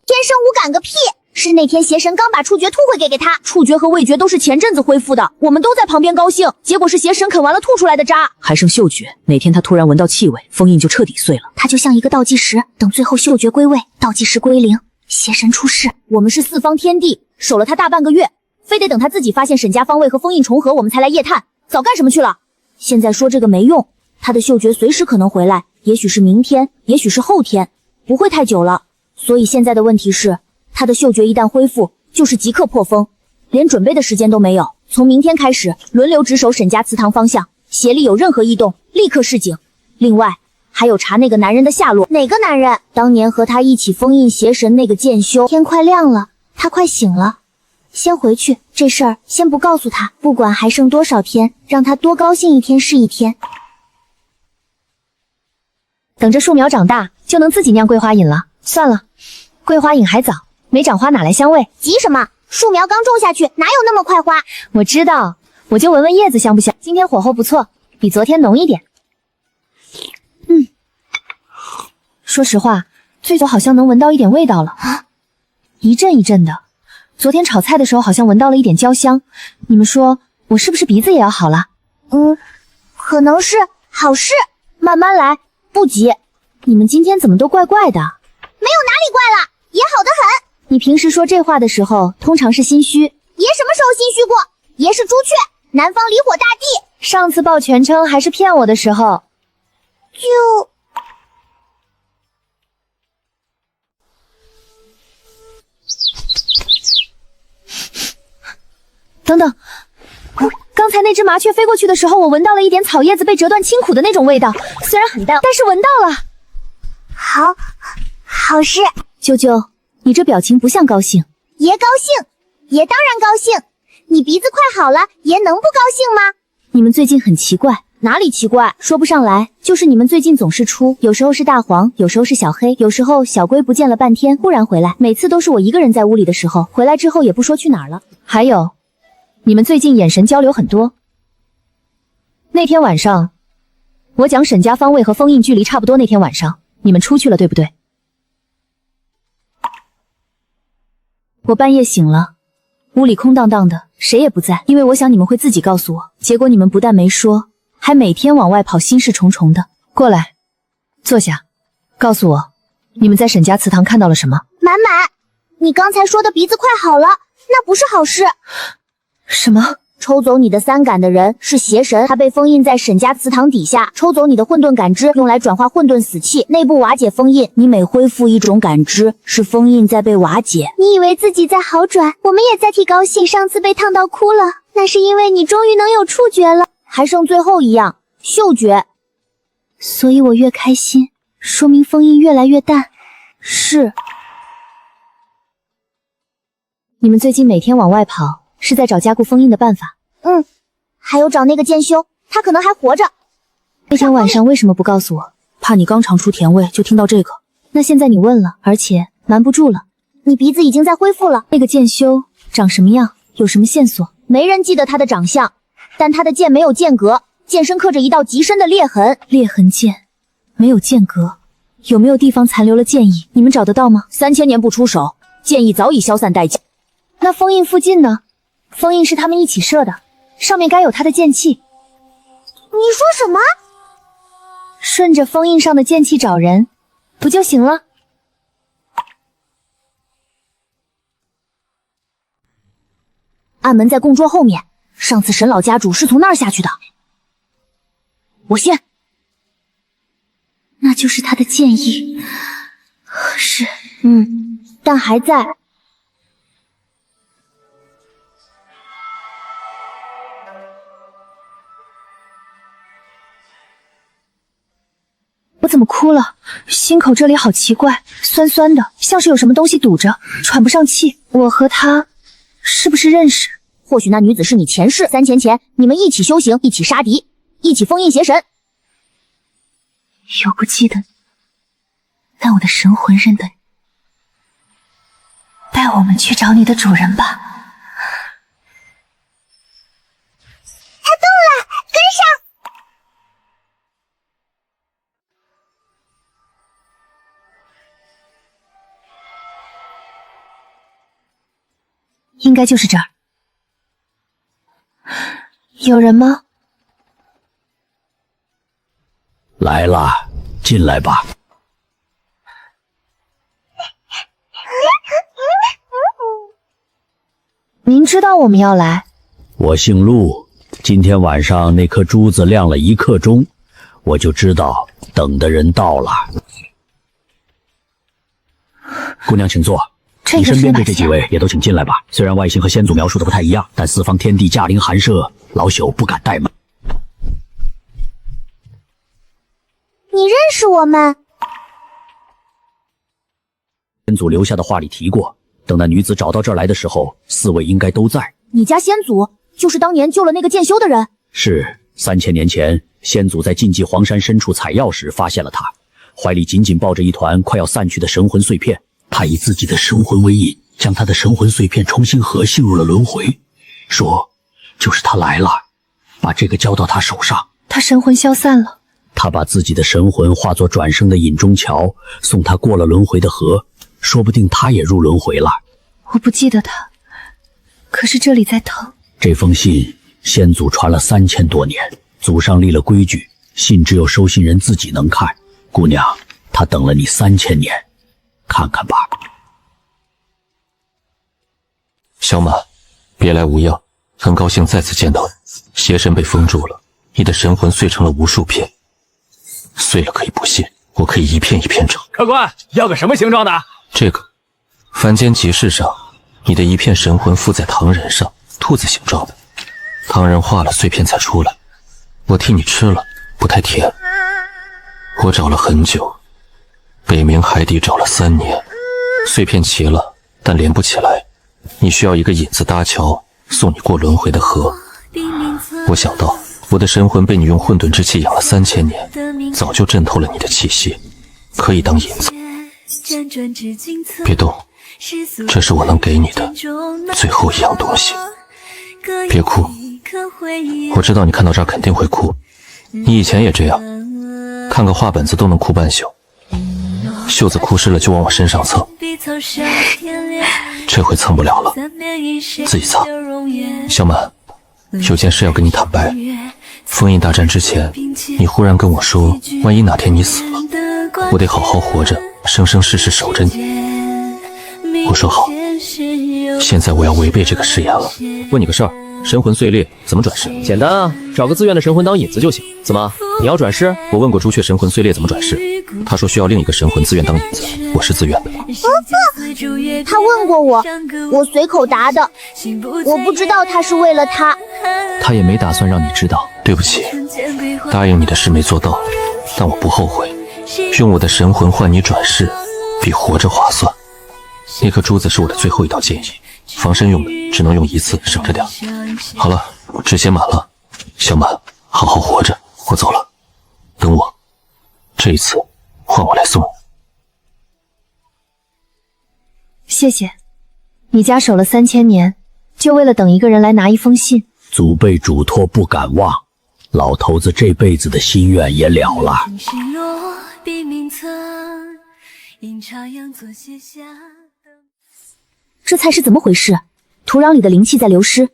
D: 天生无感个屁！是那天邪神刚把触觉吐回给他，
G: 触觉和味觉都是前阵子恢复的，我们都在旁边高兴，结果是邪神啃完了吐出来的渣。
J: 还剩嗅觉，哪天他突然闻到气味，封印就彻底碎了。
A: 他就像一个倒计时，等最后嗅觉归位，倒计时归零，邪神出世。
G: 我们是4方天地，守了他大半个月，非得等他自己发现沈家方位和封印重合，我们才来夜探。早干什么去了？现在说这个没用，他的嗅觉随时可能回来，也许是明天，也许是后天，不会太久了。所以现在的问题是，他的嗅觉一旦恢复，就是即刻破封，连准备的时间都没有。从明天开始，轮流值守沈家祠堂方向，邪力有任何异动，立刻示警。另外，还有查那个男人的下落。
D: 哪个男人？
G: 当年和他一起封印邪神那个剑修。
A: 天快亮了，他快醒了。
D: 先回去，这事儿先不告诉他，不管还剩多少天，让他多高兴一天是一天。
A: 等着树苗长大，就能自己酿桂花饮了。算了，桂花饮还早，没长花哪来香味？
D: 急什么？树苗刚种下去，哪有那么快花？
A: 我知道，我就闻闻叶子香不香。今天火候不错，比昨天浓一点。说实话，最早好像能闻到一点味道了，一阵一阵的。昨天炒菜的时候好像闻到了一点焦香，你们说我是不是鼻子也要好了？
D: 可能是好事，
A: 慢慢来，不急。你们今天怎么都怪怪的？
D: 没有哪里怪了，爷好得很。
A: 你平时说这话的时候，通常是心虚。爷
D: 什么时候心虚过？爷是朱雀，南方离火大帝。
A: 上次报全称还是骗我的时候，等等，刚才那只麻雀飞过去的时候，我闻到了一点草叶子被折断清苦的那种味道，虽然很淡，但是闻到了。
D: 好事。
A: 舅舅，你这表情不像高兴。
D: 爷高兴，爷当然高兴。你鼻子快好了，爷能不高兴吗？
A: 你们最近很奇怪。哪里奇怪？说不上来，就是你们最近总是出，有时候是大黄，有时候是小黑，有时候小龟不见了半天，忽然回来，每次都是我一个人在屋里的时候，回来之后也不说去哪儿了。还有，你们最近眼神交流很多。那天晚上，我讲沈家方位和封印距离差不多，那天晚上你们出去了，对不对？我半夜醒了，屋里空荡荡的，谁也不在，因为我想你们会自己告诉我，结果你们不但没说，还每天往外跑，心事重重的。过来，坐下，告诉我，你们在沈家祠堂看到了什么？
D: 满满，你刚才说的鼻子快好了，那不是好事。
A: 什么？
D: 抽走你的三感的人是邪神，他被封印在沈家祠堂底下，抽走你的混沌感知，用来转化混沌死气，内部瓦解封印。你每恢复一种感知，是封印在被瓦解。你以为自己在好转，我们也在替高兴。上次被烫到哭了，那是因为你终于能有触觉了，还剩最后一样，嗅觉。
A: 所以我越开心，说明封印越来越淡。是。你们最近每天往外跑，是在找加固封印的办法？
D: 还有找那个剑修，他可能还活着。
A: 那天晚上为什么不告诉我？
J: 怕你刚尝出甜味就听到这个。
A: 那现在你问了，而且瞒不住了。
D: 你鼻子已经在恢复了。
A: 那个剑修长什么样？有什么线索？
D: 没人记得他的长相，但他的剑没有剑格，剑身刻着一道极深的裂痕。
A: 裂痕剑，没有剑格，有没有地方残留了剑意？你们找得到吗
J: ？3000年不出手，剑意早已消散殆尽。
A: 那封印附近呢？封印是他们一起设的，上面该有他的剑气。
D: 你说什么？
A: 顺着封印上的剑气找人，不就行了？
J: 暗门在供桌后面，上次沈老家主是从那儿下去的。我先。
A: 那就是他的剑意。是，
D: 但还在。
A: 我怎么哭了？心口这里好奇怪，酸酸的，像是有什么东西堵着，喘不上气。我和他是不是认识？
J: 或许那女子是你前世，3000前你们一起修行，一起杀敌，一起封印邪神。
A: 有不记得，但我的神魂认得你。带我们去找你的主人吧。
D: 他动了，跟上！
A: 应该就是这儿。有人吗？
M: 来了，进来吧。
A: 您知道我们要来？
M: 我姓陆，今天晚上那颗珠子亮了1刻钟，我就知道等的人到了。姑娘请坐。你身边的这几位也都请进来吧。虽然外形和先祖描述的不太一样，但四方天地驾临寒舍，老朽不敢怠慢。
D: 你认识我们？
M: 先祖留下的话里提过，等那女子找到这儿来的时候，四位应该都在。
G: 你家先祖就是当年救了那个剑修的人？
M: 是，3000年前，先祖在禁忌黄山深处采药时发现了他，怀里紧紧抱着一团快要散去的神魂碎片。他以自己的神魂为引，将他的神魂碎片重新合进入了轮回，说就是他来了，把这个交到他手上。
A: 他神魂消散了，
M: 他把自己的神魂化作转生的引中桥，送他过了轮回的河，说不定他也入轮回了。
A: 我不记得他，可是这里在疼。
M: 这封信先祖传了3000多年，祖上立了规矩，信只有收信人自己能看。姑娘，他等了你3000年，看看吧。
L: 小马，别来无恙，很高兴再次见到你。邪神被封住了，你的神魂碎成了无数片，碎了可以不信，我可以一片一片整。
C: 客官，要个什么形状的？
L: 这个，凡间集市上，你的一片神魂附在糖人上，兔子形状的，糖人化了碎片才出来，我替你吃了，不太甜。我找了很久，北冥海底找了3年，碎片齐了，但连不起来。你需要一个引子搭桥，送你过轮回的河。我想到我的神魂被你用混沌之气养了3000年，早就渗透了你的气息，可以当引子。别动，这是我能给你的最后一样东西。别哭，我知道你看到这儿肯定会哭，你以前也这样，看个画本子都能哭半宿，袖子哭湿了就往我身上蹭，这回蹭不了了，自己擦。小满，有件事要跟你坦白，封印大战之前，你忽然跟我说，万一哪天你死了，我得好好活着，生生世世守着你。我说好，现在我要违背这个誓言了。
E: 问你个事儿，神魂碎裂怎么转世？简单啊，找个自愿的神魂当引子就行。怎么，你要转世？我问过朱雀神魂碎裂怎么转世，他说需要另一个神魂自愿当引子，我是自愿的。
D: 不，他问过我，我随口答的，我不知道他是为了他。
L: 他也没打算让你知道。对不起，答应你的事没做到，但我不后悔。用我的神魂换你转世，比活着划算。那颗珠子是我的最后一道建议，防身用的，只能用一次，省着点。好了，纸写满了，小满，好好活着，我走了，等我，这一次换我来送你。
A: 谢谢，你家守了3000年，就为了等一个人来拿一封信。
M: 祖辈嘱托不敢忘，老头子这辈子的心愿也了了。
G: 这菜是怎么回事？土壤里的灵气在流失，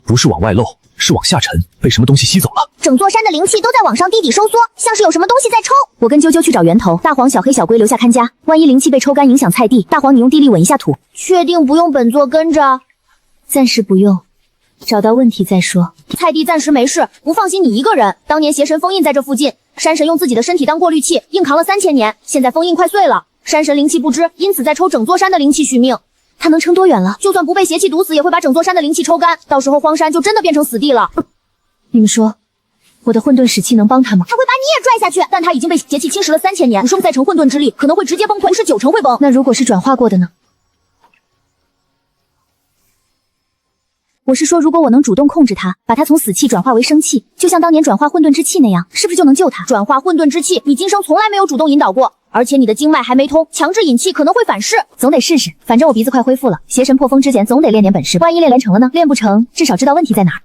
K: 不是往外漏，是往下沉，被什么东西吸走了。
D: 整座山的灵气都在往上地底收缩，像是有什么东西在抽。
G: 我跟啾啾去找源头，大黄、小黑、小龟留下看家，万一灵气被抽干影响菜地，大黄你用地力稳一下土。
D: 确定不用本座跟着？
A: 暂时不用，找到问题再说。
G: 菜地暂时没事，不放心你一个人。当年邪神封印在这附近，山神用自己的身体当过滤器，硬扛了3000年，现在封印快碎了，山神灵气不支，因此在抽整座山的灵气续命。他能撑多远了？就算不被邪气毒死，也会把整座山的灵气抽干，到时候荒山就真的变成死地了。
A: 你们说，我的混沌使气能帮他吗？
G: 他会把你也拽下去，但他已经被邪气侵蚀了3000年，说再成混沌之力，可能会直接崩溃，不是9成会崩。
A: 那如果是转化过的呢？
G: 我是说，如果我能主动控制它，把它从死气转化为生气，就像当年转化混沌之气那样，是不是就能救它？转化混沌之气，你今生从来没有主动引导过，而且你的经脉还没通，强制引气可能会反噬。
A: 总得试试，反正我鼻子快恢复了，邪神破风之前总得练点本事，万一练成了呢？练不成，至少知道问题在哪儿。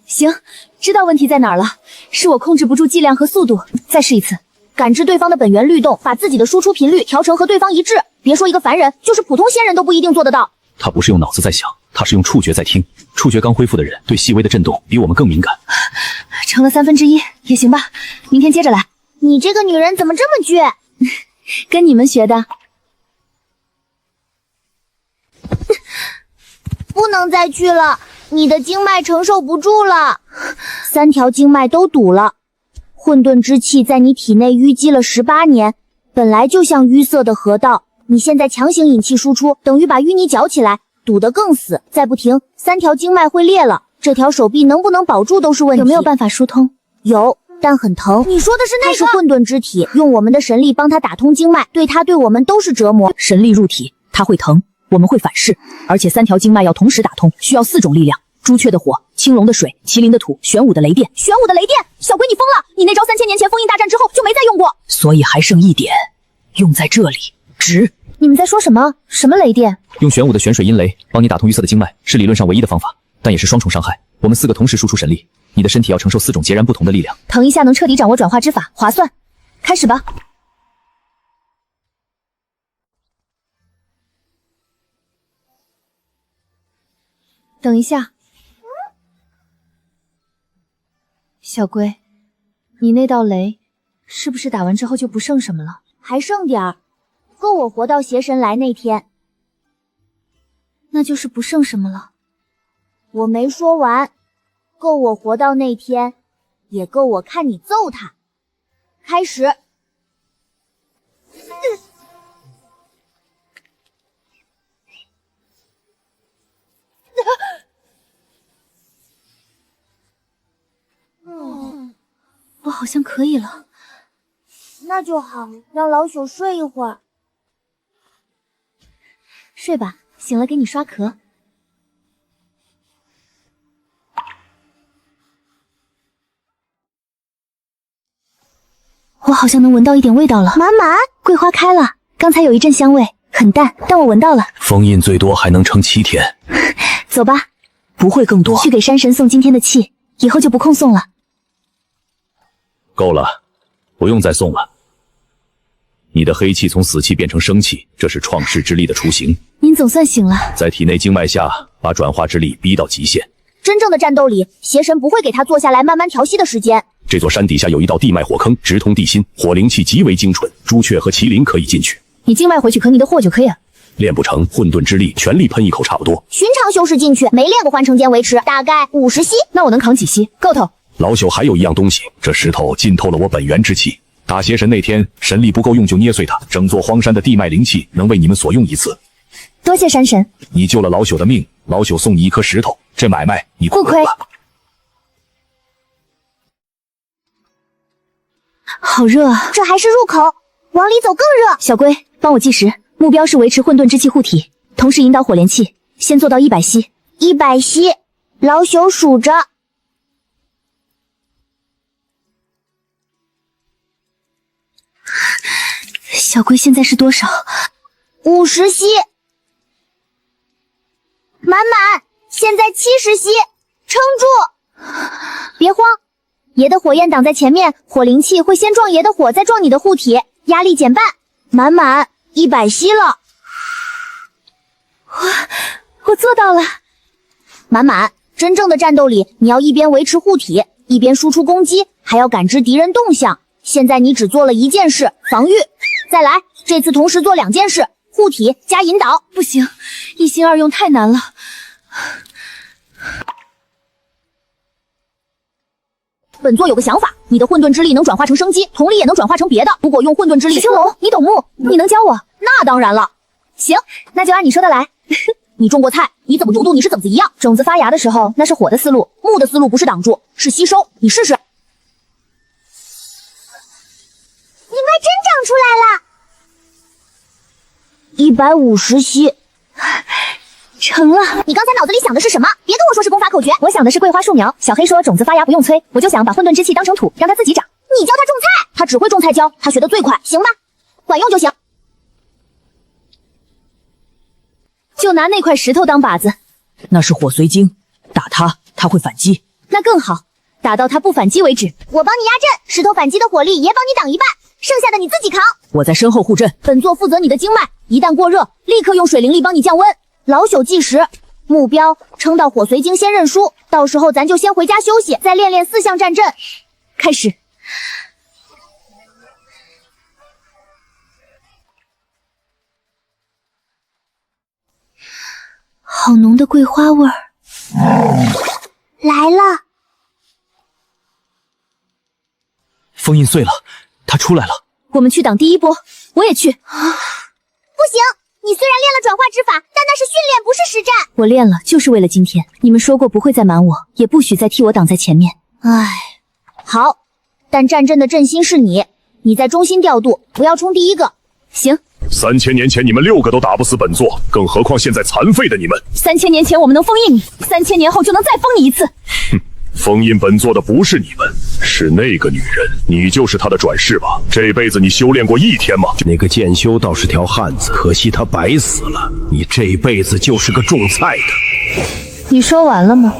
G: 行，知道问题在哪儿了，是我控制不住剂量和速度。再试一次。感知对方的本源律动，把自己的输出频率调成和对方一致。别说一个凡人，就是普通仙人都不一定做得到。
K: 他不是用脑子在想，他是用触觉在听。触觉刚恢复的人对细微的震动比我们更敏感。
A: 成了1/3也行吧，明天接着来。
D: 你这个女人怎么这么倔？
A: 跟你们学的。
D: 不能再去了，你的经脉承受不住了，3条经脉都堵了。混沌之气在你体内淤积了18年，本来就像淤塞的河道，你现在强行引气输出，等于把淤泥搅起来，堵得更死。再不停，3条经脉会裂了，这条手臂能不能保住都是问题。
A: 有没有办法疏通？
D: 有，但很疼。
A: 你说的是那个？
D: 它是混沌之体，用我们的神力帮它打通经脉，对它对我们都是折磨。
M: 神力入体，它会疼，我们会反噬，而且3条经脉要同时打通，需要4种力量：朱雀的火、青龙的水、麒麟的土、玄武的雷电。
G: 玄武的雷电，小龟你疯了！你那招3000年前封印大战之后就没再用过，
M: 所以还剩1点，用在这里值。
A: 你们在说什么？什么雷电？
E: 用玄武的玄水阴雷帮你打通淤塞的经脉，是理论上唯一的方法，但也是双重伤害。我们4个同时输出神力，你的身体要承受4种截然不同的力量。
A: 疼一下能彻底掌握转化之法，划算。开始吧。等一下，小龟，你那道雷是不是打完之后就不剩什么了？
D: 还剩点儿，够我活到邪神来那天。
A: 那就是不剩什么了。
D: 我没说完，够我活到那天，也够我看你揍他。开始。
A: 我好像可以了。
D: 那就好，让老朽睡一会儿。
A: 睡吧，醒了给你刷壳。我好像能闻到一点味道了。
D: 满满，
A: 桂花开了，刚才有一阵香味，很淡，但我闻到了。
M: 封印最多还能撑7天。
A: 走吧，
M: 不会更多。
A: 去给山神送今天的气，以后就不空送了。
M: 够了，不用再送了。你的黑气从死气变成生气，这是创世之力的雏形。
A: 您总算醒了。
M: 在体内经脉下，把转化之力逼到极限。
D: 真正的战斗里，邪神不会给他坐下来慢慢调息的时间。
M: 这座山底下有一道地脉火坑，直通地心，火灵气极为精纯，朱雀和麒麟可以进去。
A: 你经脉回去可你的货就可以了。
M: 练不成，混沌之力全力喷一口差不多。
D: 寻常修士进去没练过环城间维持，大概50息。
A: 那我能扛几息？够头。
M: 老朽还有一样东西，这石头浸透了我本源之气。打邪神那天，神力不够用就捏碎它，整座荒山的地脉灵气能为你们所用一次。
A: 多谢山神，
M: 你救了老朽的命，老朽送你一颗石头，这买卖你
A: 不亏。好热啊！
D: 这还是入口，往里走更热。
A: 小龟，帮我计时，目标是维持混沌之气护体，同时引导火莲气，先做到100息。
D: 100息，老朽数着。
A: 小龟现在是多少
D: ？50息。满满，现在70息，撑住！别慌，爷的火焰挡在前面，火灵气会先撞爷的火，再撞你的护体，压力减半。满满100息了。
A: 我做到了。
D: 满满，真正的战斗里，你要一边维持护体，一边输出攻击，还要感知敌人动向。现在你只做了1件事，防御。再来，这次同时做2件事，护体加引导。
A: 不行，一心二用太难了。
G: 本座有个想法，你的混沌之力能转化成生机，同理也能转化成别的。如果用混沌之力，
A: 青龙，你懂木，你能教我？
G: 那当然了。
A: 行，那就按你说的来。
G: 你种过菜，你怎么种你是怎么一样。
A: 种子发芽的时候，那是火的思路，
G: 木的思路不是挡住，是吸收。你试试。
D: 你们真长出来了！150息，
A: 成了。
G: 你刚才脑子里想的是什么？别跟我说是功法口诀。
A: 我想的是桂花树苗。小黑说种子发芽不用催，我就想把混沌之气当成土，让它自己长。
G: 你教他种菜，他只会种菜椒，他学得最快，行吧？管用就行。
A: 就拿那块石头当靶子。
M: 那是火髓晶，打它，它会反击。
A: 那更好，打到它不反击为止。
D: 我帮你压阵，石头反击的火力爷帮你挡一半，剩下的你自己扛。
M: 我在身后护阵。
G: 本座负责你的经脉，一旦过热，立刻用水灵力帮你降温。
D: 老朽计时，目标撑到火髓晶先认输，到时候咱就先回家休息，再练练4项战阵。
A: 开始。好浓的桂花味儿。
D: 来了。
E: 封印碎了，他出来了。
A: 我们去挡第一波，我也去。
D: 不行，你虽然练了转化之法，但那是训练，不是实战。
A: 我练了，就是为了今天。你们说过不会再瞒我，也不许再替我挡在前面。
D: 唉，好，但战阵的阵心是你，你在中心调度，不要冲第一个。行。
F: 3000年前你们6个都打不死本座，更何况现在残废的你们。
G: 3000年前我们能封印你，3000年后就能再封你一次。
F: 哼，封印本座的不是你们，是那个女人。你就是她的转世吧？这辈子你修炼过1天吗？
H: 那个剑修倒是条汉子，可惜他白死了。你这辈子就是个种菜的。
G: 你说完了吗？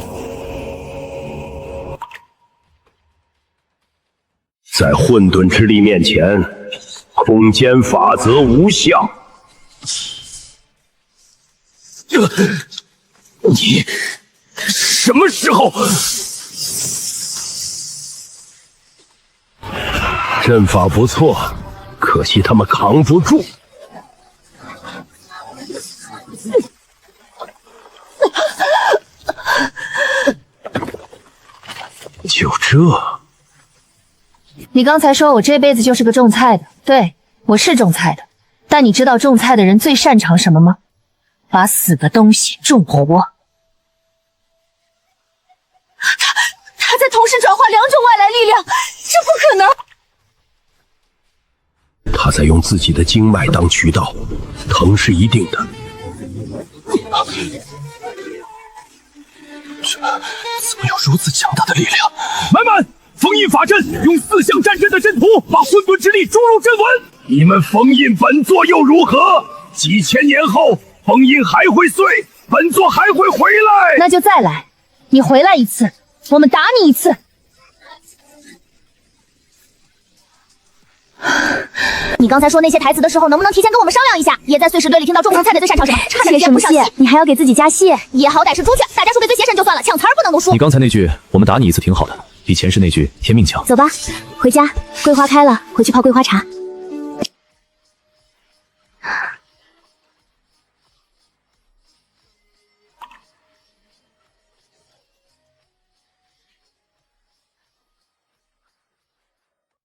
H: 在混沌之力面前。 空间法则无效。
C: 你什么时候？
H: 阵法不错，可惜他们扛不住。就这。
G: 你刚才说我这辈子就是个种菜的，对，我是种菜的。但你知道种菜的人最擅长什么吗？把死的东西种活。他在同时转化2种外来力量，这不可能。
H: 他在用自己的经脉当渠道，疼是一定的。
C: 这怎么有如此强大的力量？满满！ 封印法阵，用4象战阵的阵图把混沌之力注入阵纹。
H: 你们封印本座又如何？几千年后，封印还会碎，本座还会回来。
G: 那就再来，你回来一次，我们打你一次。
D: 你刚才说那些台词的时候，能不能提前跟我们商量一下？也在碎石堆里听到种菜的最擅长什么？差点直接不上戏。
G: 你还要给自己加戏？
D: 也好歹是出去，大家说对最邪神就算了，抢词儿不能读书。
E: 你刚才那句“我们打你一次”挺好的。 比前世那句天命强。
G: 走吧，回家。桂花开了，回去泡桂花茶。